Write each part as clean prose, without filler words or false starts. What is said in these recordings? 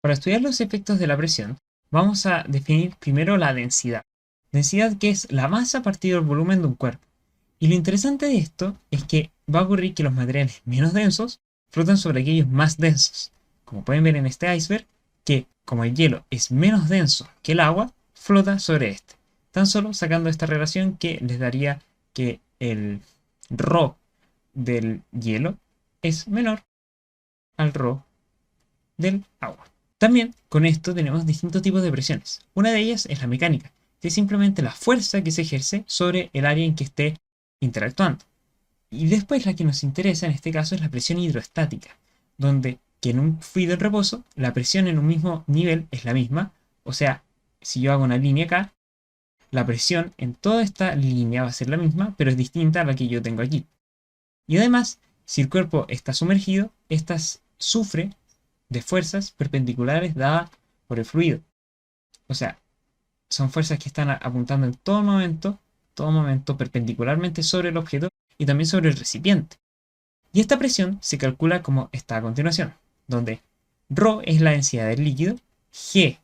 Para estudiar los efectos de la presión, vamos a definir primero la densidad. Densidad que es la masa partido el volumen de un cuerpo. Y lo interesante de esto es que va a ocurrir que los materiales menos densos flotan sobre aquellos más densos. Como pueden ver en este iceberg, que como el hielo es menos denso que el agua, flota sobre este. Tan solo sacando esta relación que les daría que el ρ del hielo es menor al ρ del agua. También con esto tenemos distintos tipos de presiones. Una de ellas es la mecánica, que es simplemente la fuerza que se ejerce sobre el área en que esté interactuando. Y después la que nos interesa en este caso es la presión hidrostática, donde que en un fluido en reposo la presión en un mismo nivel es la misma, o sea, si yo hago una línea acá, la presión en toda esta línea va a ser la misma, pero es distinta a la que yo tengo aquí. Y además, si el cuerpo está sumergido, estas sufre de fuerzas perpendiculares dadas por el fluido. O sea, son fuerzas que están apuntando en todo momento perpendicularmente sobre el objeto y también sobre el recipiente. Y esta presión se calcula como está a continuación, donde ρ es la densidad del líquido, g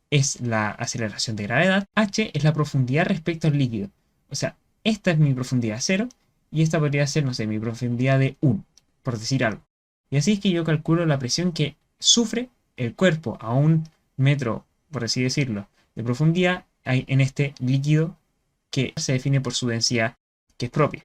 es la aceleración de gravedad, h es la profundidad respecto al líquido. O sea, esta es mi profundidad 0 y esta podría ser, no sé, mi profundidad de 1, por decir algo. Y así es que yo calculo la presión que sufre el cuerpo a 1 metro, por así decirlo, de profundidad en este líquido que se define por su densidad que es propia.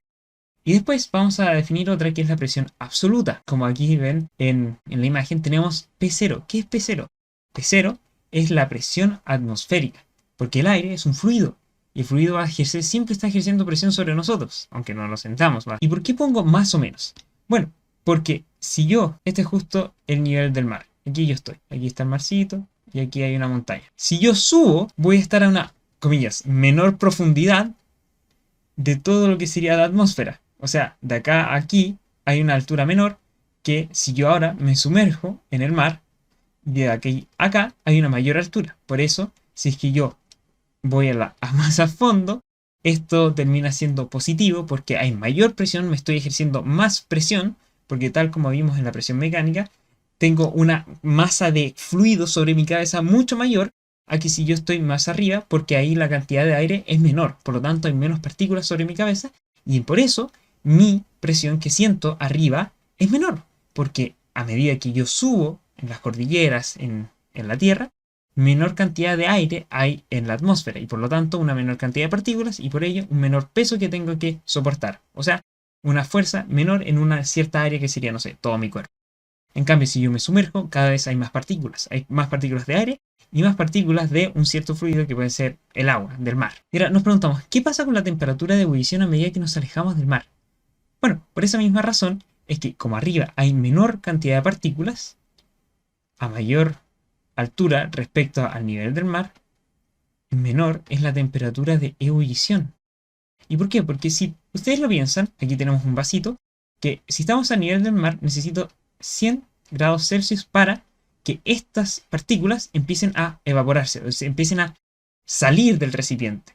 Y después vamos a definir otra que es la presión absoluta. Como aquí ven en la imagen tenemos P0. ¿Qué es P0? P0 es la presión atmosférica, porque el aire es un fluido. Y el fluido siempre está ejerciendo presión sobre nosotros, aunque no lo sentamos más. ¿Y por qué pongo más o menos? Bueno, porque si este es justo el nivel del mar. Aquí yo estoy, aquí está el marcito y aquí hay una montaña. Si yo subo, voy a estar a una, comillas, menor profundidad de todo lo que sería la atmósfera. O sea, de acá a aquí hay una altura menor que si yo ahora me sumerjo en el mar, de aquí a acá hay una mayor altura. Por eso, si es que yo voy a más a fondo, esto termina siendo positivo porque hay mayor presión, me estoy ejerciendo más presión, porque tal como vimos en la presión mecánica, tengo una masa de fluido sobre mi cabeza mucho mayor a que si yo estoy más arriba, porque ahí la cantidad de aire es menor, por lo tanto hay menos partículas sobre mi cabeza, y por eso mi presión que siento arriba es menor, porque a medida que yo subo en las cordilleras, en la Tierra, menor cantidad de aire hay en la atmósfera y por lo tanto una menor cantidad de partículas y por ello un menor peso que tengo que soportar. O sea, una fuerza menor en una cierta área que sería, no sé, todo mi cuerpo. En cambio, si yo me sumerjo, cada vez hay más partículas. Hay más partículas de aire y más partículas de un cierto fluido que puede ser el agua, del mar. Y ahora nos preguntamos, ¿qué pasa con la temperatura de ebullición a medida que nos alejamos del mar? Bueno, por esa misma razón es que como arriba hay menor cantidad de partículas, a mayor altura respecto al nivel del mar, menor es la temperatura de ebullición. ¿Y por qué? Porque si ustedes lo piensan, aquí tenemos un vasito, que si estamos a nivel del mar necesito 100 grados Celsius para que estas partículas empiecen a evaporarse, o sea, empiecen a salir del recipiente.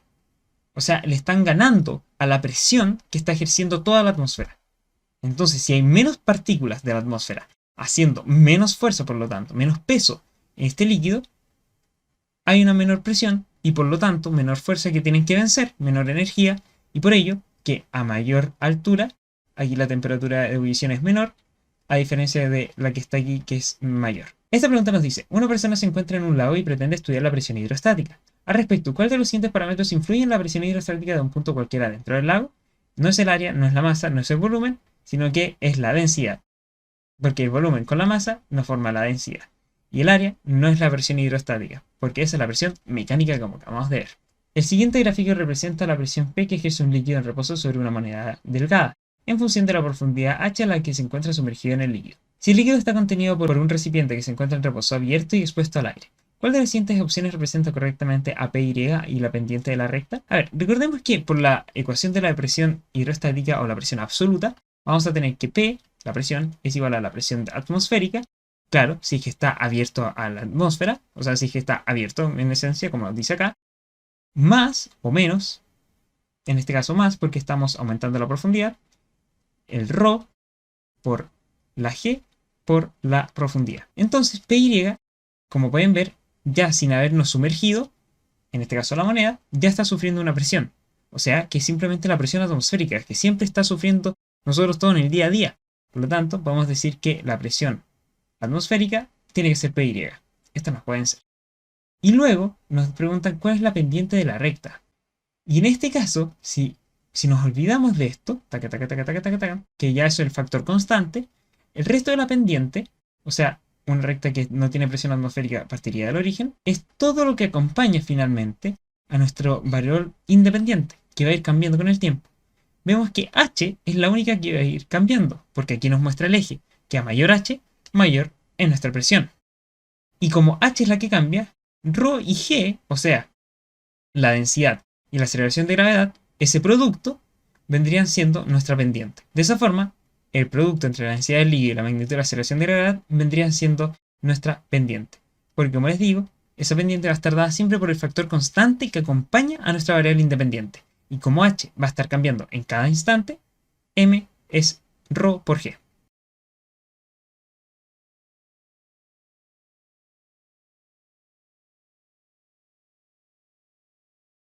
O sea, le están ganando a la presión que está ejerciendo toda la atmósfera. Entonces, si hay menos partículas de la atmósfera haciendo menos fuerza, por lo tanto, menos peso en este líquido, hay una menor presión y por lo tanto menor fuerza que tienen que vencer, menor energía, y por ello que a mayor altura, aquí la temperatura de ebullición es menor, a diferencia de la que está aquí que es mayor. Esta pregunta nos dice, una persona se encuentra en un lago y pretende estudiar la presión hidrostática. Al respecto, ¿cuál de los siguientes parámetros influye en la presión hidrostática de un punto cualquiera dentro del lago? No es el área, no es la masa, no es el volumen, sino que es la densidad. Porque el volumen con la masa no forma la densidad. Y el área no es la presión hidrostática, porque esa es la presión mecánica como acabamos de ver. El siguiente gráfico representa la presión P que ejerce un líquido en reposo sobre una moneda delgada, en función de la profundidad h a la que se encuentra sumergido en el líquido. Si el líquido está contenido por un recipiente que se encuentra en reposo abierto y expuesto al aire, ¿cuál de las siguientes opciones representa correctamente a PY y la pendiente de la recta? A ver, recordemos que por la ecuación de la presión hidrostática o la presión absoluta, vamos a tener que P, la presión, es igual a la presión atmosférica. Claro, si es que está abierto a la atmósfera, o sea, si es que está abierto en esencia, como dice acá, más o menos, en este caso más, porque estamos aumentando la profundidad, el ρ por la g por la profundidad. Entonces, PY como pueden ver, ya sin habernos sumergido, en este caso la moneda, ya está sufriendo una presión. O sea, que es simplemente la presión atmosférica, que siempre está sufriendo nosotros todos en el día a día. Por lo tanto, podemos decir que la presión atmosférica tiene que ser PY. Estas no pueden ser. Y luego nos preguntan cuál es la pendiente de la recta. Y en este caso, si nos olvidamos de esto, que ya eso es el factor constante, el resto de la pendiente, o sea, una recta que no tiene presión atmosférica partiría del origen, es todo lo que acompaña finalmente a nuestro variable independiente, que va a ir cambiando con el tiempo. Vemos que h es la única que va a ir cambiando, porque aquí nos muestra el eje, que a mayor h, mayor es nuestra presión. Y como h es la que cambia, ρ y g, o sea, la densidad y la aceleración de gravedad, ese producto vendrían siendo nuestra pendiente. De esa forma, el producto entre la densidad del líquido y la magnitud de la aceleración de gravedad vendrían siendo nuestra pendiente. Porque como les digo, esa pendiente va a estar dada siempre por el factor constante que acompaña a nuestra variable independiente. Y como h va a estar cambiando en cada instante, m es ρ por g.